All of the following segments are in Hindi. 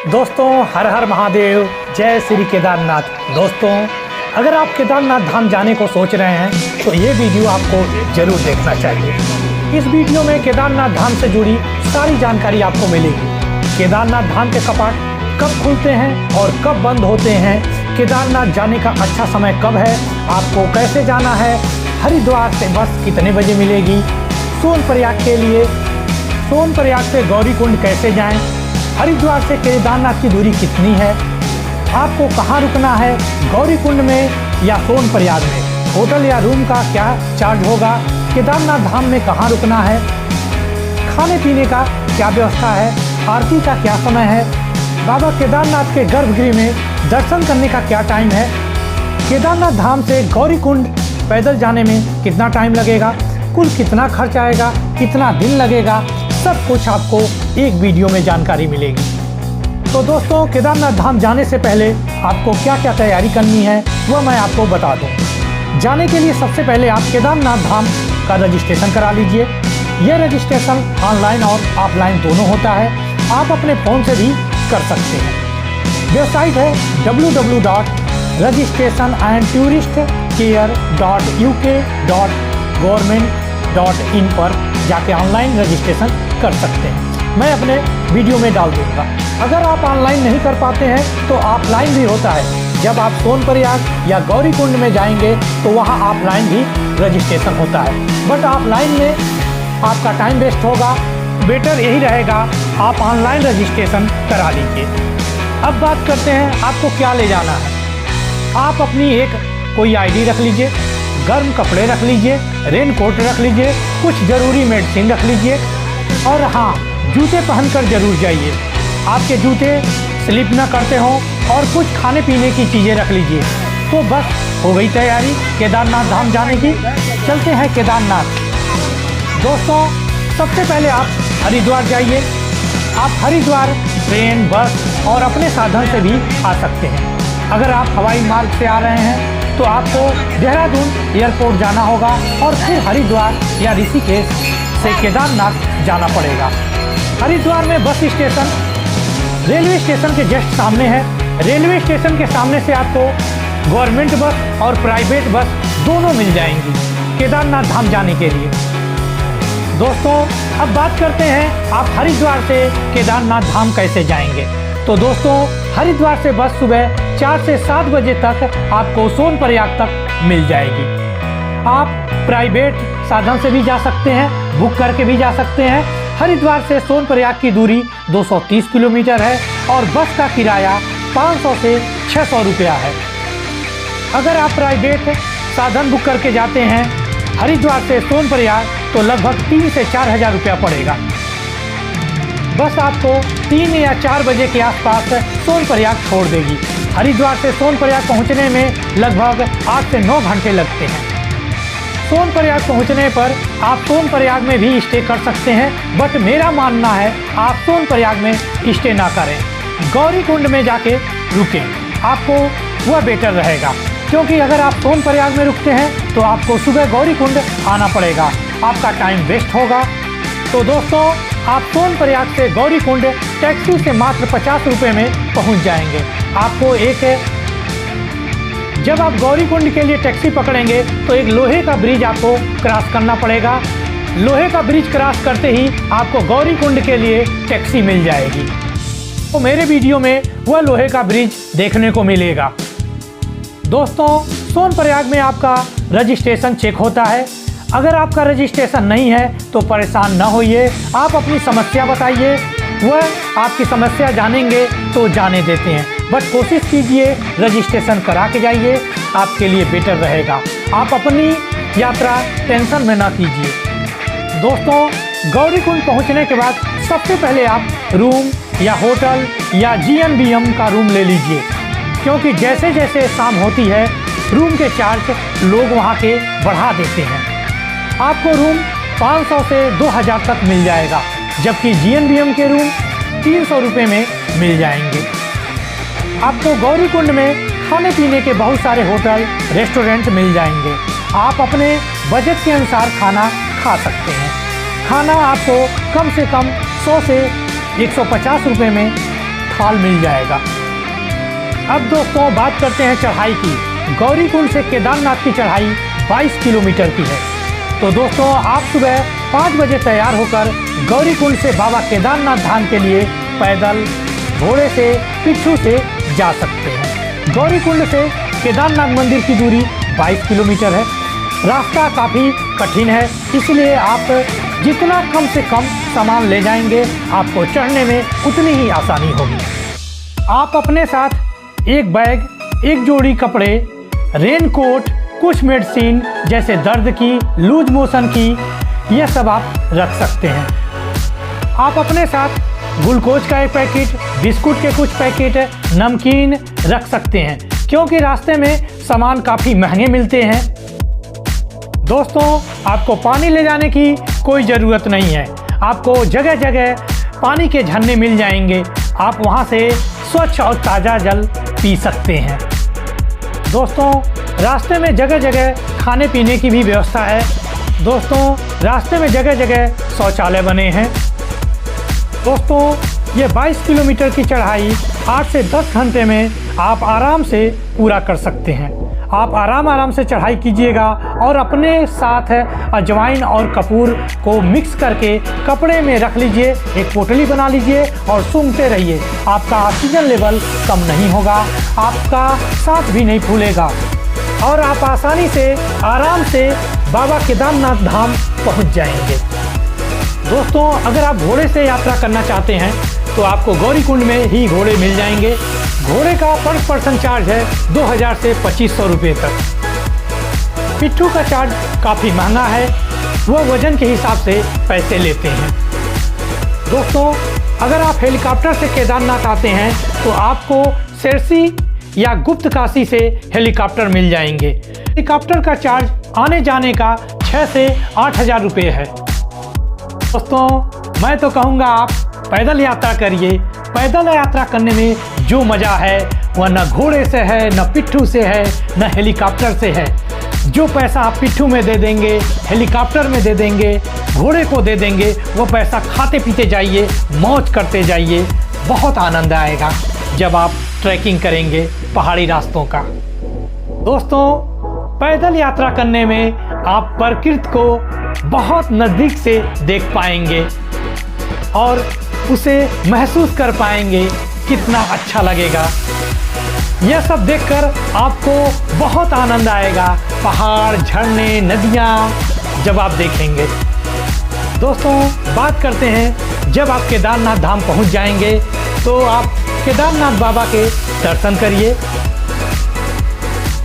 दोस्तों, हर हर महादेव, जय श्री केदारनाथ। दोस्तों, अगर आप केदारनाथ धाम जाने को सोच रहे हैं तो ये वीडियो आपको ज़रूर देखना चाहिए। इस वीडियो में केदारनाथ धाम से जुड़ी सारी जानकारी आपको मिलेगी। केदारनाथ धाम के कपाट कब खुलते हैं और कब बंद होते हैं, केदारनाथ जाने का अच्छा समय कब है, आपको कैसे जाना है, हरिद्वार से बस कितने बजे मिलेगी, सोनप्रयाग के लिए सोनप्रयाग से गौरीकुंड कैसे जाएं, हरिद्वार से केदारनाथ की दूरी कितनी है, आपको कहाँ रुकना है, गौरीकुंड में या सोनप्रयाग में, होटल या रूम का क्या चार्ज होगा, केदारनाथ धाम में कहाँ रुकना है, खाने पीने का क्या व्यवस्था है, आरती का क्या समय है, बाबा केदारनाथ के गर्भगृह में दर्शन करने का क्या टाइम है, केदारनाथ धाम से गौरीकुंड पैदल जाने में कितना टाइम लगेगा, कुल कितना खर्च आएगा, कितना दिन लगेगा, सब कुछ आपको एक वीडियो में जानकारी मिलेगी। तो दोस्तों, केदारनाथ धाम जाने से पहले आपको क्या क्या तैयारी करनी है वह मैं आपको बता दूं। जाने के लिए सबसे पहले आप केदारनाथ धाम का रजिस्ट्रेशन करा लीजिए। यह रजिस्ट्रेशन ऑनलाइन और ऑफलाइन दोनों होता है, आप अपने फ़ोन से भी कर सकते हैं। वेबसाइट है www.registrationandtouristcare.uk.government.in पर जाके ऑनलाइन रजिस्ट्रेशन कर सकते हैं। मैं अपने वीडियो में डाल दूंगा। अगर आप ऑनलाइन नहीं कर पाते हैं तो ऑफलाइन भी होता है। जब आप सोनप्रयाग या गौरीकुंड में जाएंगे तो वहाँ ऑफलाइन भी रजिस्ट्रेशन होता है, बट ऑफलाइन में आपका टाइम वेस्ट होगा। बेटर यही रहेगा आप ऑनलाइन रजिस्ट्रेशन करा लीजिए। अब बात करते हैं आपको क्या ले जाना है। आप अपनी एक कोई आईडी रख लीजिए, गर्म कपड़े रख लीजिए, रेन कोट रख लीजिए, कुछ ज़रूरी मेडिसिन रख लीजिए और हाँ, जूते पहनकर जरूर जाइए। आपके जूते स्लिप न करते हों और कुछ खाने पीने की चीज़ें रख लीजिए। तो बस हो गई तैयारी केदारनाथ धाम जाने की। चलते हैं केदारनाथ। दोस्तों, सबसे पहले आप हरिद्वार जाइए। आप हरिद्वार ट्रेन, बस और अपने साधन से भी आ सकते हैं। अगर आप हवाई मार्ग से आ रहे हैं तो आपको देहरादून एयरपोर्ट जाना होगा और फिर हरिद्वार या ऋषिकेश से केदारनाथ जाना पड़ेगा। हरिद्वार में बस स्टेशन रेलवे स्टेशन के जस्ट सामने है। रेलवे स्टेशन के सामने से आपको गवर्नमेंट बस और प्राइवेट बस दोनों मिल जाएंगी केदारनाथ धाम जाने के लिए। दोस्तों, अब बात करते हैं आप हरिद्वार से केदारनाथ धाम कैसे जाएंगे। तो दोस्तों, हरिद्वार से बस सुबह 4 से 7 बजे तक आपको सोनप्रयाग तक मिल जाएगी। आप प्राइवेट साधन से भी जा सकते हैं, बुक करके भी जा सकते हैं। हरिद्वार से सोनप्रयाग की दूरी 230 किलोमीटर है और बस का किराया 500 से 600 रुपया है। अगर आप प्राइवेट साधन बुक करके जाते हैं हरिद्वार से सोनप्रयाग तो लगभग 3 से 4 हज़ार रुपया पड़ेगा। बस आपको 3 या 4 बजे के आसपास सोनप्रयाग छोड़ देगी। हरिद्वार से सोनप्रयाग पहुंचने में लगभग 8 से 9 घंटे लगते हैं। सोनप्रयाग पहुंचने पर आप सोनप्रयाग में भी स्टे कर सकते हैं, बट मेरा मानना है आप सोनप्रयाग में स्टे ना करें, गौरीकुंड में जाके रुकें, आपको वह बेटर रहेगा। क्योंकि अगर आप सोनप्रयाग में रुकते हैं तो आपको सुबह गौरीकुंड आना पड़ेगा, आपका टाइम वेस्ट होगा। तो दोस्तों, आप सोनप्रयाग से गौरीकुंड टैक्सी से मात्र 50 रुपये में पहुंच जाएंगे। आपको जब आप गौरीकुंड के लिए टैक्सी पकड़ेंगे तो एक लोहे का ब्रिज आपको क्रॉस करना पड़ेगा। लोहे का ब्रिज क्रॉस करते ही आपको गौरीकुंड के लिए टैक्सी मिल जाएगी। तो मेरे वीडियो में वह लोहे का ब्रिज देखने को मिलेगा। दोस्तों, सोनप्रयाग में आपका रजिस्ट्रेशन चेक होता है। अगर आपका रजिस्ट्रेशन नहीं है तो परेशान न होइए, आप अपनी समस्या बताइए, वह आपकी समस्या जानेंगे तो जाने देते हैं, बट कोशिश कीजिए रजिस्ट्रेशन करा के जाइए, आपके लिए बेटर रहेगा। आप अपनी यात्रा टेंशन में ना कीजिए। दोस्तों, गौरीकुंड पहुंचने के बाद सबसे पहले आप रूम या होटल या GNBM का रूम ले लीजिए, क्योंकि जैसे जैसे शाम होती है रूम के चार्ज लोग वहाँ के बढ़ा देते हैं। आपको रूम 500 से 2000 तक मिल जाएगा, जबकि GNBM के रूम 300 रुपये में मिल जाएंगे। आपको गौरीकुंड में खाने पीने के बहुत सारे होटल रेस्टोरेंट मिल जाएंगे। आप अपने बजट के अनुसार खाना खा सकते हैं। खाना आपको कम से कम 100 से 150 रुपये में फल मिल जाएगा। अब दोस्तों बात करते हैं चढ़ाई की। गौरीकुंड से केदारनाथ की चढ़ाई 22 किलोमीटर की है। तो दोस्तों आप सुबह 5 बजे तैयार होकर गौरीकुंड से बाबा केदारनाथ धाम के लिए पैदल, घोड़े से, पिट्ठू से जा सकते हैं। गौरीकुंड से केदारनाथ मंदिर की दूरी 22 किलोमीटर है। रास्ता काफ़ी कठिन है, इसलिए आप जितना कम से कम सामान ले जाएंगे आपको चढ़ने में उतनी ही आसानी होगी। आप अपने साथ एक बैग, एक जोड़ी कपड़े, रेनकोट, कुछ मेडिसिन जैसे दर्द की, लूज मोशन की, यह सब आप रख सकते हैं। आप अपने साथ ग्लूकोज का एक पैकेट, बिस्कुट के कुछ पैकेट, नमकीन रख सकते हैं, क्योंकि रास्ते में सामान काफ़ी महंगे मिलते हैं। दोस्तों आपको पानी ले जाने की कोई ज़रूरत नहीं है। आपको जगह जगह पानी के झरने मिल जाएंगे। आप वहां से स्वच्छ और ताज़ा जल पी सकते हैं। दोस्तों रास्ते में जगह जगह खाने पीने की भी व्यवस्था है। दोस्तों रास्ते में जगह जगह शौचालय बने हैं। दोस्तों ये 22 किलोमीटर की चढ़ाई 8 से 10 घंटे में आप आराम से पूरा कर सकते हैं। आप आराम से चढ़ाई कीजिएगा और अपने साथ अजवाइन और कपूर को मिक्स करके कपड़े में रख लीजिए, एक पोटली बना लीजिए और सूंघते रहिए। आपका ऑक्सीजन लेवल कम नहीं होगा, आपका सांस भी नहीं फूलेगा और आप आसानी से आराम से बाबा केदारनाथ धाम पहुंच जाएंगे। दोस्तों अगर आप घोड़े से यात्रा करना चाहते हैं तो आपको गौरीकुंड में ही घोड़े मिल जाएंगे। घोड़े का पर पर्सन चार्ज है 2000 से 2500 रुपये तक। पिट्ठू का चार्ज काफ़ी महंगा है, वह वजन के हिसाब से पैसे लेते हैं। दोस्तों अगर आप हेलीकॉप्टर से केदारनाथ आते हैं तो आपको सिरसी या गुप्त काशी से हेलीकॉप्टर मिल जाएंगे। हेलीकॉप्टर का चार्ज आने जाने का 6 से 8000 रुपये है। दोस्तों मैं तो कहूँगा आप पैदल यात्रा करिए। पैदल यात्रा करने में जो मज़ा है वह न घोड़े से है, न पिट्ठू से है, न हेलीकॉप्टर से है। जो पैसा आप पिट्ठू में दे देंगे, हेलीकॉप्टर में दे देंगे, घोड़े को दे देंगे, वो पैसा खाते पीते जाइए, मौज करते जाइए। बहुत आनंद आएगा जब आप ट्रैकिंग करेंगे पहाड़ी रास्तों का। दोस्तों पैदल यात्रा करने में आप प्रकृति को बहुत नज़दीक से देख पाएंगे और उसे महसूस कर पाएंगे, कितना अच्छा लगेगा। यह सब देखकर आपको बहुत आनंद आएगा। पहाड़, झरने, नदियाँ जब आप देखेंगे। दोस्तों बात करते हैं जब आप केदारनाथ धाम पहुंच जाएंगे तो आप केदारनाथ बाबा के दर्शन करिए।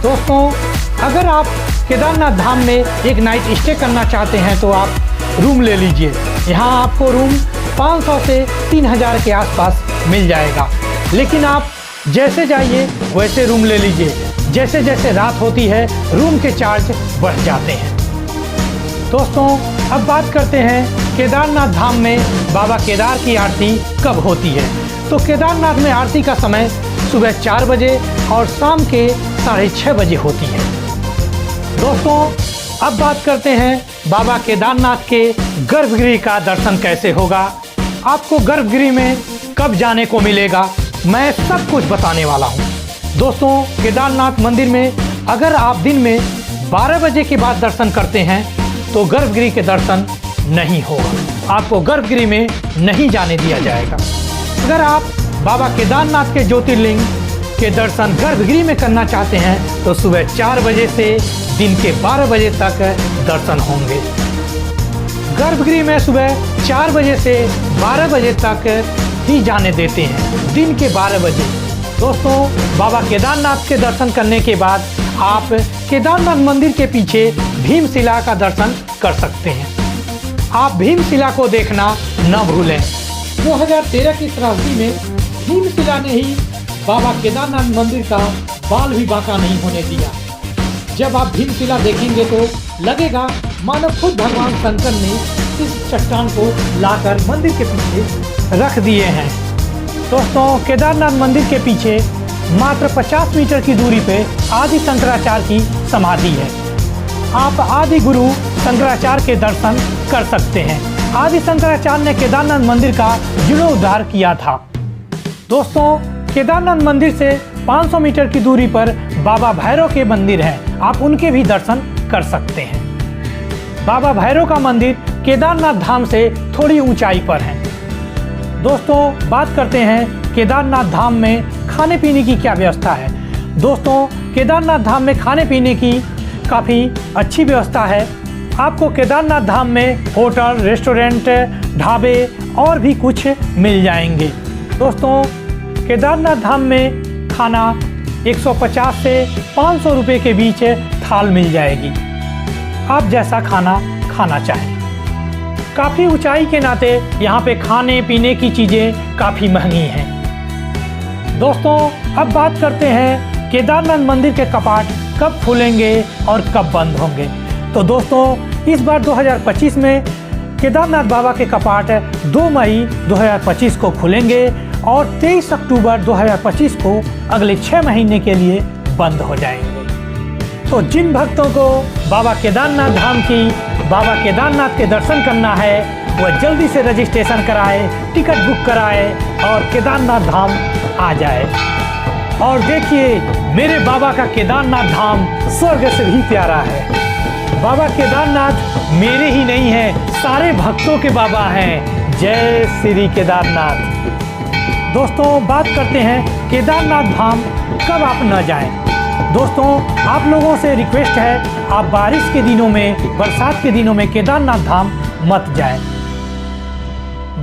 दोस्तों अगर आप केदारनाथ धाम में एक नाइट स्टे करना चाहते हैं तो आप रूम ले लीजिए। यहाँ आपको रूम 500 से 3000 के आसपास मिल जाएगा, लेकिन आप जैसे जाइए वैसे रूम ले लीजिए। जैसे जैसे रात होती है रूम के चार्ज बढ़ जाते हैं। दोस्तों अब बात करते हैं केदारनाथ धाम में बाबा केदार की आरती कब होती है। तो केदारनाथ में आरती का समय सुबह 4 बजे और शाम के 6:30 बजे होती है। दोस्तों अब बात करते हैं बाबा केदारनाथ के गर्भगृह का दर्शन कैसे होगा। आपको गर्भगृह में कब जाने को मिलेगा मैं सब कुछ बताने वाला हूँ। दोस्तों केदारनाथ मंदिर में अगर आप दिन में 12 बजे के बाद दर्शन करते हैं तो गर्भगृह के दर्शन नहीं होगा, आपको गर्भगृह में नहीं जाने दिया जाएगा। अगर आप बाबा केदारनाथ के ज्योतिर्लिंग के दर्शन गर्भगृह में करना चाहते हैं तो सुबह 4 बजे से दिन के 12 बजे तक दर्शन होंगे। गर्भगृह में सुबह 4 बजे से 12 बजे तक ही जाने देते हैं, दिन के 12 बजे। दोस्तों बाबा केदारनाथ के दर्शन करने के बाद आप केदारनाथ मंदिर के पीछे भीमशिला का दर्शन कर सकते हैं। आप भीमशिला को देखना न भूलें। 2013 की त्रासदी में भीमशिला ने ही बाबा केदारनाथ मंदिर का बाल भी बांका नहीं होने दिया। जब आप भीमशिला देखेंगे तो लगेगा मानो खुद भगवान शंकर ने इस चट्टान को लाकर मंदिर के पीछे रख दिए हैं। दोस्तों केदारनाथ मंदिर के पीछे मात्र 50 मीटर की दूरी पे आदि शंकराचार्य की समाधि है। आप आदि गुरु शंकराचार्य के दर्शन कर सकते हैं। आदि शंकराचार्य ने केदारनाथ मंदिर का जीर्णोद्धार किया था। दोस्तों, केदारनाथ मंदिर से 500 मीटर की दूरी पर बाबा भैरव के मंदिर हैं, आप उनके भी दर्शन कर सकते हैं। बाबा भैरव का मंदिर केदारनाथ धाम से थोड़ी ऊंचाई पर है। दोस्तों, बात करते हैं केदारनाथ धाम में खाने पीने की क्या व्यवस्था है। दोस्तों, केदारनाथ धाम में खाने पीने की काफ़ी अच्छी व्यवस्था है। आपको केदारनाथ धाम में होटल, रेस्टोरेंट, ढाबे और भी कुछ मिल जाएंगे। दोस्तों, केदारनाथ धाम में खाना 150 से 500 रुपये के बीच थाल मिल जाएगी, आप जैसा खाना खाना चाहें। काफ़ी ऊंचाई के नाते यहाँ पे खाने पीने की चीज़ें काफ़ी महंगी हैं। दोस्तों, अब बात करते हैं केदारनाथ मंदिर के कपाट कब खुलेंगे और कब बंद होंगे। तो दोस्तों, इस बार 2025 में केदारनाथ बाबा के कपाट 2 मई 2025 को खुलेंगे और 23 अक्टूबर 2025 को अगले 6 महीने के लिए बंद हो जाएंगे। तो जिन भक्तों को बाबा केदारनाथ धाम की बाबा केदारनाथ के दर्शन करना है, वह जल्दी से रजिस्ट्रेशन कराए, टिकट बुक कराए और केदारनाथ धाम आ जाए। और देखिए, मेरे बाबा का केदारनाथ धाम स्वर्ग से भी प्यारा है। बाबा केदारनाथ मेरे ही नहीं हैं, सारे भक्तों के बाबा हैं। जय श्री केदारनाथ। दोस्तों, बात करते हैं केदारनाथ धाम कब आप न जाएं। दोस्तों, आप लोगों से रिक्वेस्ट है, आप बारिश के दिनों में, बरसात के दिनों में केदारनाथ धाम मत जाएं।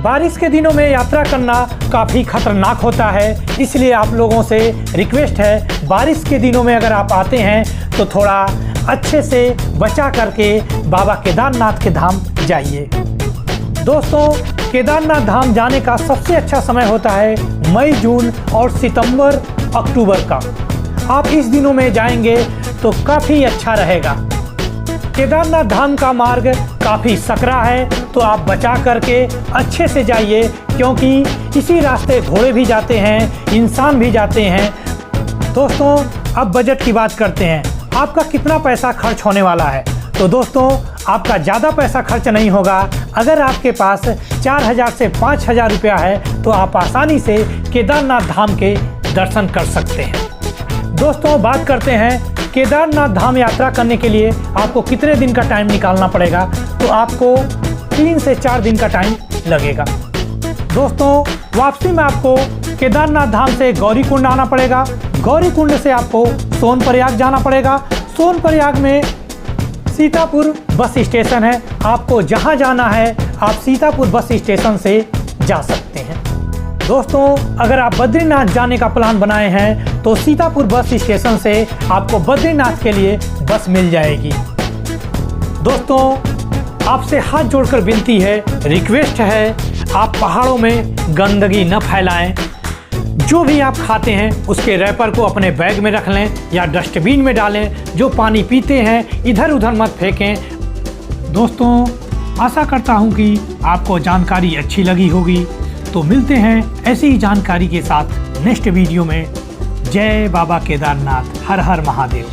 बारिश के दिनों में यात्रा करना काफ़ी खतरनाक होता है, इसलिए आप लोगों से रिक्वेस्ट है, बारिश के दिनों में अगर आप आते हैं तो थोड़ा अच्छे से बचा करके बाबा केदारनाथ के धाम जाइए। दोस्तों, केदारनाथ धाम जाने का सबसे अच्छा समय होता है मई, जून और सितंबर, अक्टूबर का। आप इस दिनों में जाएंगे तो काफ़ी अच्छा रहेगा। केदारनाथ धाम का मार्ग काफ़ी सकरा है, तो आप बचा करके अच्छे से जाइए, क्योंकि इसी रास्ते घोड़े भी जाते हैं, इंसान भी जाते हैं। दोस्तों, अब बजट की बात करते हैं, आपका कितना पैसा खर्च होने वाला है। तो दोस्तों, आपका ज़्यादा पैसा खर्च नहीं होगा। अगर आपके पास 4000 से 5000 रुपया है तो आप आसानी से केदारनाथ धाम के दर्शन कर सकते हैं। दोस्तों, बात करते हैं केदारनाथ धाम यात्रा करने के लिए आपको कितने दिन का टाइम निकालना पड़ेगा। तो आपको 3 से 4 दिन का टाइम लगेगा। दोस्तों, वापसी में आपको केदारनाथ धाम से गौरीकुंड आना पड़ेगा। गौरीकुंड से आपको सोनप्रयाग जाना पड़ेगा। सोनप्रयाग में सीतापुर बस स्टेशन है, आपको जहां जाना है आप सीतापुर बस स्टेशन से जा सकते हैं। दोस्तों, अगर आप बद्रीनाथ जाने का प्लान बनाए हैं तो सीतापुर बस स्टेशन से आपको बद्रीनाथ के लिए बस मिल जाएगी। दोस्तों, आपसे हाथ जोड़कर विनती है, रिक्वेस्ट है, आप पहाड़ों में गंदगी न फैलाएं। जो भी आप खाते हैं उसके रैपर को अपने बैग में रख लें या डस्टबिन में डालें। जो पानी पीते हैं इधर उधर मत फेंकें। दोस्तों, आशा करता हूं कि आपको जानकारी अच्छी लगी होगी। तो मिलते हैं ऐसी ही जानकारी के साथ नेक्स्ट वीडियो में। जय बाबा केदारनाथ, हर हर महादेव।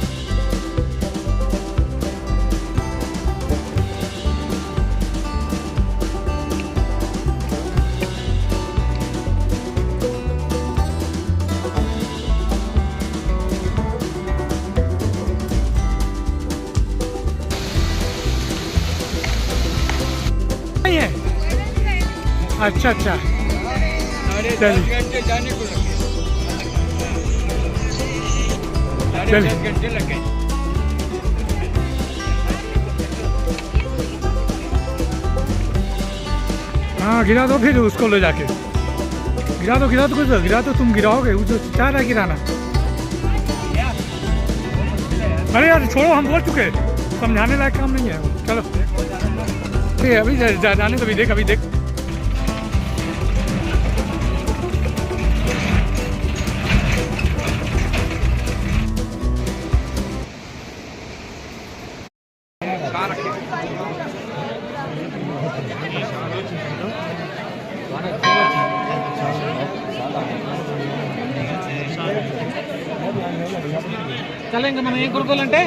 अच्छा, साढ़े 10 घंटे जाने को लगे, साढ़े 10 घंटे लगे। हाँ, गिरा दो फिर उसको ले जाके गिरा दो कुछ गिरा दो, तुम गिराओगे, वो जो चाह रहा है गिराना। अरे यार छोड़ो, हम बोल चुके, समझाने लायक काम नहीं है। चलो अभी जाने तो, अभी देख। చలేంగా మనం ఏం కొనుక్కోవాలంటే